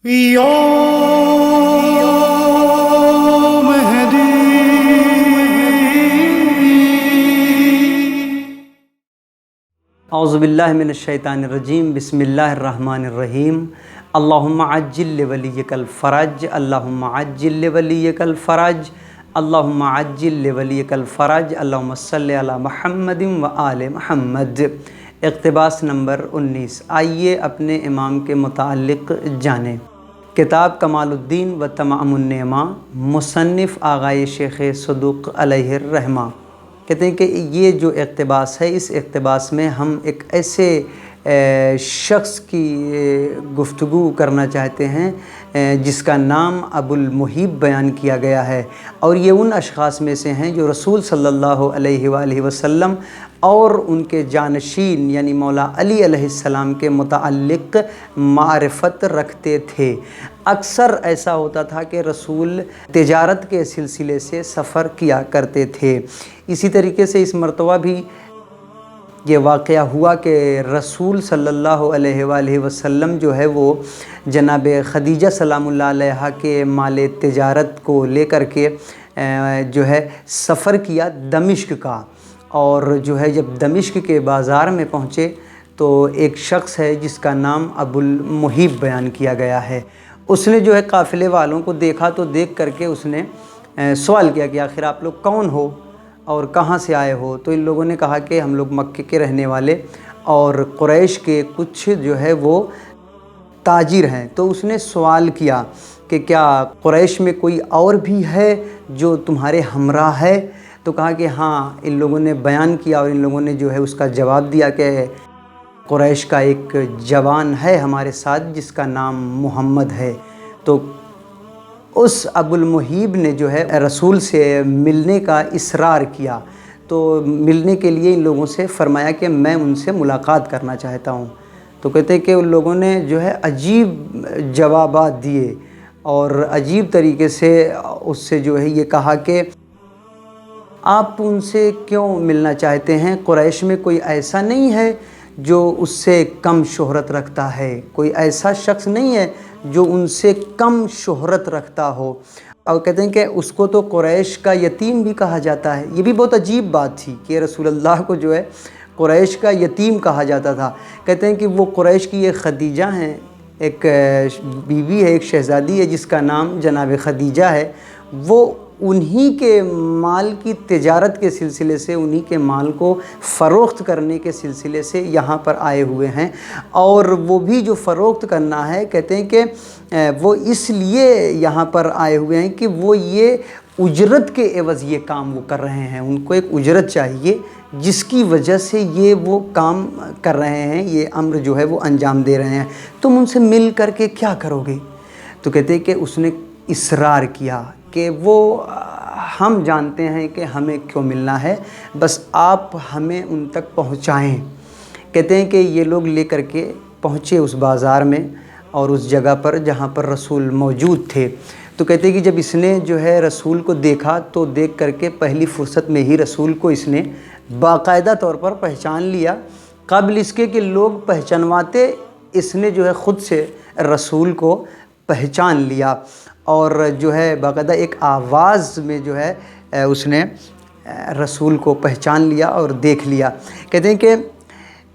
یا مہدی اعوذ باللہ من الشیطان الرجیم، بسم اللہ الرحمن الرحیم۔ اللہم عجل لولیک الفرج، اللہم عجل لولیک الفرج، اللہم عجل لولیک الفرج، اللہم صلی علی محمد و آل محمد۔ اقتباس نمبر 19۔ آئیے اپنے امام کے متعلق جانیں۔ کتاب کمال الدین و تمام النعمہ، مصنف آغائے شیخ صدوق علیہ الرحمہ۔ کہتے ہیں کہ یہ جو اقتباس ہے، اس اقتباس میں ہم ایک ایسے شخص کی گفتگو کرنا چاہتے ہیں جس کا نام ابو المحیب بیان کیا گیا ہے، اور یہ ان اشخاص میں سے ہیں جو رسول صلی اللہ علیہ وآلہ وسلم اور ان کے جانشین یعنی مولا علی علیہ السلام کے متعلق معرفت رکھتے تھے۔ اکثر ایسا ہوتا تھا کہ رسول تجارت کے سلسلے سے سفر کیا کرتے تھے۔ اسی طریقے سے اس مرتبہ بھی یہ واقعہ ہوا کہ رسول صلی اللہ علیہ وآلہ وسلم جو ہے وہ جناب خدیجہ سلام اللہ علیہا کے مال تجارت کو لے کر کے جو ہے سفر کیا دمشق کا، اور جو ہے جب دمشق کے بازار میں پہنچے تو ایک شخص ہے جس کا نام ابو المحیب بیان کیا گیا ہے۔ اس نے جو ہے قافلے والوں کو دیکھا تو دیکھ کر کے اس نے سوال کیا کہ آخر آپ لوگ کون ہو اور کہاں سے آئے ہو؟ تو ان لوگوں نے کہا کہ ہم لوگ مکے کے رہنے والے اور قریش کے کچھ جو ہے وہ تاجر ہیں۔ تو اس نے سوال کیا کہ کیا قریش میں کوئی اور بھی ہے جو تمہارے ہمراہ ہے؟ تو کہا کہ ہاں، ان لوگوں نے بیان کیا اور ان لوگوں نے جو ہے اس کا جواب دیا کہ قریش کا ایک جوان ہے ہمارے ساتھ جس کا نام محمد ہے۔ تو اس ابو المحیب نے جو ہے رسول سے ملنے کا اصرار کیا، تو ملنے کے لیے ان لوگوں سے فرمایا کہ میں ان سے ملاقات کرنا چاہتا ہوں۔ تو کہتے ہیں کہ ان لوگوں نے جو ہے عجیب جوابات دیے اور عجیب طریقے سے اس سے جو ہے یہ کہا کہ آپ ان سے کیوں ملنا چاہتے ہیں؟ قریش میں کوئی ایسا نہیں ہے جو اس سے کم شہرت رکھتا ہے، کوئی ایسا شخص نہیں ہے جو ان سے کم شہرت رکھتا ہو۔ اور کہتے ہیں کہ اس کو تو قریش کا یتیم بھی کہا جاتا ہے۔ یہ بھی بہت عجیب بات تھی کہ رسول اللہ کو جو ہے قریش کا یتیم کہا جاتا تھا۔ کہتے ہیں کہ وہ قریش کی ایک خدیجہ ہیں، ایک بیوی ہے، ایک شہزادی ہے جس کا نام جناب خدیجہ ہے، وہ انہی کے مال کی تجارت کے سلسلے سے، انہی کے مال کو فروخت کرنے کے سلسلے سے یہاں پر آئے ہوئے ہیں، اور وہ بھی جو فروخت کرنا ہے کہتے ہیں کہ وہ اس لیے یہاں پر آئے ہوئے ہیں کہ وہ یہ اجرت کے عوض یہ کام وہ کر رہے ہیں، ان کو ایک اجرت چاہیے جس کی وجہ سے یہ وہ کام کر رہے ہیں، یہ امر جو ہے وہ انجام دے رہے ہیں۔ تم ان سے مل کر کے کیا کرو گے؟ تو کہتے ہیں کہ اس نے اصرار کیا کہ وہ ہم جانتے ہیں کہ ہمیں کیوں ملنا ہے، بس آپ ہمیں ان تک پہنچائیں۔ کہتے ہیں کہ یہ لوگ لے کر کے پہنچے اس بازار میں اور اس جگہ پر جہاں پر رسول موجود تھے۔ تو کہتے ہیں کہ جب اس نے جو ہے رسول کو دیکھا تو دیکھ کر کے پہلی فرصت میں ہی رسول کو اس نے باقاعدہ طور پر پہچان لیا۔ قبل اس کے کہ لوگ پہچانواتے، اس نے جو ہے خود سے رسول کو پہچان لیا، اور جو ہے باقاعدہ ایک آواز میں جو ہے اس نے رسول کو پہچان لیا اور دیکھ لیا۔ کہتے ہیں کہ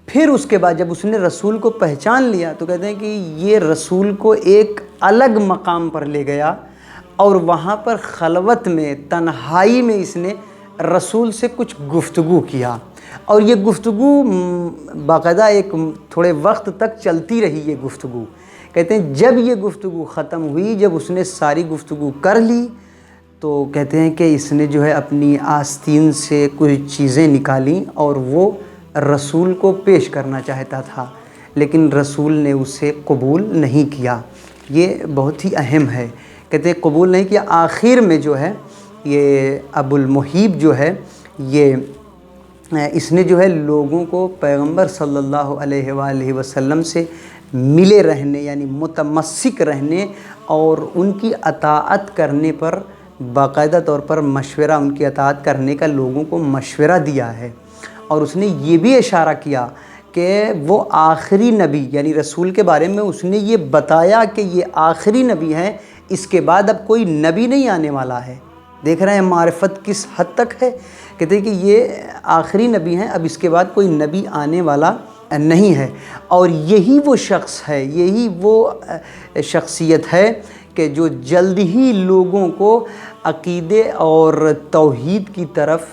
پھر اس کے بعد جب اس نے رسول کو پہچان لیا تو کہتے ہیں کہ یہ رسول کو ایک الگ مقام پر لے گیا، اور وہاں پر خلوت میں، تنہائی میں اس نے رسول سے کچھ گفتگو کیا، اور یہ گفتگو باقاعدہ ایک تھوڑے وقت تک چلتی رہی یہ گفتگو۔ کہتے ہیں جب یہ گفتگو ختم ہوئی، جب اس نے ساری گفتگو کر لی، تو کہتے ہیں کہ اس نے جو ہے اپنی آستین سے کچھ چیزیں نکالیں اور وہ رسول کو پیش کرنا چاہتا تھا، لیکن رسول نے اسے قبول نہیں کیا۔ یہ بہت ہی اہم ہے۔ کہتے ہیں قبول نہیں کیا۔ آخر میں جو ہے یہ ابو المحیب جو ہے یہ اس نے جو ہے لوگوں کو پیغمبر صلی اللہ علیہ وآلہ وسلم سے ملے رہنے یعنی متمسک رہنے اور ان کی اطاعت کرنے پر باقاعدہ طور پر مشورہ، ان کی اطاعت کرنے کا لوگوں کو مشورہ دیا ہے، اور اس نے یہ بھی اشارہ کیا کہ وہ آخری نبی یعنی رسول کے بارے میں اس نے یہ بتایا کہ یہ آخری نبی ہیں، اس کے بعد اب کوئی نبی نہیں آنے والا ہے۔ دیکھ رہے ہیں معرفت کس حد تک ہے، کہتے ہیں کہ یہ آخری نبی ہیں، اب اس کے بعد کوئی نبی آنے والا نہیں ہے۔ اور یہی وہ شخص ہے، یہی وہ شخصیت ہے کہ جو جلد ہی لوگوں کو عقیدے اور توحید کی طرف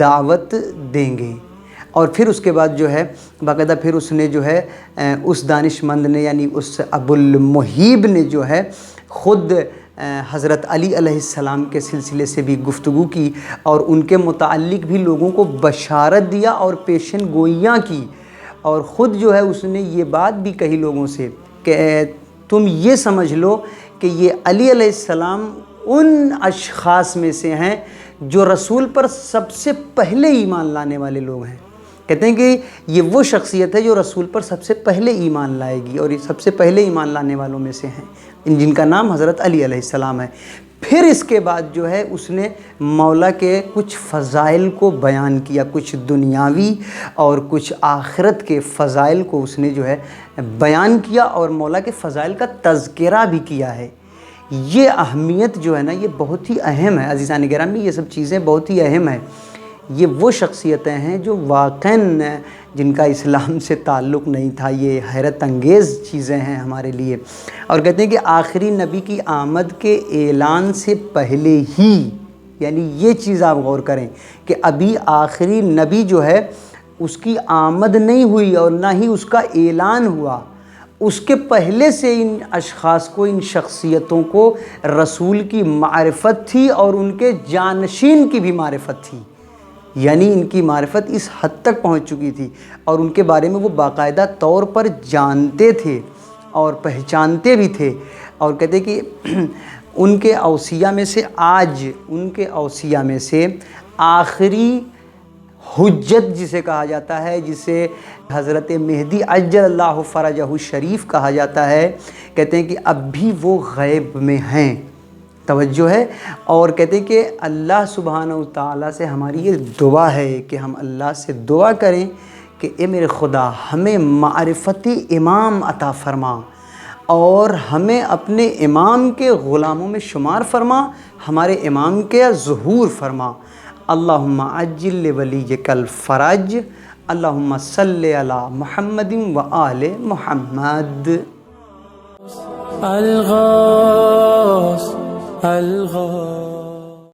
دعوت دیں گے۔ اور پھر اس کے بعد جو ہے باقاعدہ پھر اس نے جو ہے اس دانش مند نے یعنی اس ابو المحیب نے جو ہے خود حضرت علی علیہ السلام کے سلسلے سے بھی گفتگو کی اور ان کے متعلق بھی لوگوں کو بشارت دیا اور پیشن گوئیاں کی، اور خود جو ہے اس نے یہ بات بھی کہی لوگوں سے کہ تم یہ سمجھ لو کہ یہ علی علیہ السلام ان اشخاص میں سے ہیں جو رسول پر سب سے پہلے ایمان لانے والے لوگ ہیں۔ کہتے ہیں کہ یہ وہ شخصیت ہے جو رسول پر سب سے پہلے ایمان لائے گی اور یہ سب سے پہلے ایمان لانے والوں میں سے ہیں، جن کا نام حضرت علی علیہ السلام ہے۔ پھر اس کے بعد جو ہے اس نے مولا کے کچھ فضائل کو بیان کیا، کچھ دنیاوی اور کچھ آخرت کے فضائل کو اس نے جو ہے بیان کیا اور مولا کے فضائل کا تذکرہ بھی کیا ہے۔ یہ اہمیت جو ہے نا یہ بہت ہی اہم ہے عزیزان گرامی، یہ سب چیزیں بہت ہی اہم ہیں۔ یہ وہ شخصیتیں ہیں جو واقعاً جن کا اسلام سے تعلق نہیں تھا، یہ حیرت انگیز چیزیں ہیں ہمارے لیے۔ اور کہتے ہیں کہ آخری نبی کی آمد کے اعلان سے پہلے ہی، یعنی یہ چیز آپ غور کریں کہ ابھی آخری نبی جو ہے اس کی آمد نہیں ہوئی اور نہ ہی اس کا اعلان ہوا، اس کے پہلے سے ان اشخاص کو، ان شخصیتوں کو رسول کی معرفت تھی اور ان کے جانشین کی بھی معرفت تھی، یعنی ان کی معرفت اس حد تک پہنچ چکی تھی اور ان کے بارے میں وہ باقاعدہ طور پر جانتے تھے اور پہچانتے بھی تھے۔ اور کہتے کہ ان کے اوصیہ میں سے آج ان کے اوصیہ میں سے آخری حجت جسے کہا جاتا ہے، جسے حضرت مہدی عجل اللہ فرجہ الشریف کہا جاتا ہے، کہتے ہیں کہ اب بھی وہ غیب میں ہیں، توجہ ہے۔ اور کہتے ہیں کہ اللہ سبحانہ وتعالیٰ سے ہماری یہ دعا ہے کہ ہم اللہ سے دعا کریں کہ اے میرے خدا ہمیں معرفت امام عطا فرما اور ہمیں اپنے امام کے غلاموں میں شمار فرما، ہمارے امام کے ظہور فرما۔ اللہم عجل لولیک الفرج، اللہم صلی علی محمد و آل محمد۔ الغوث الغوث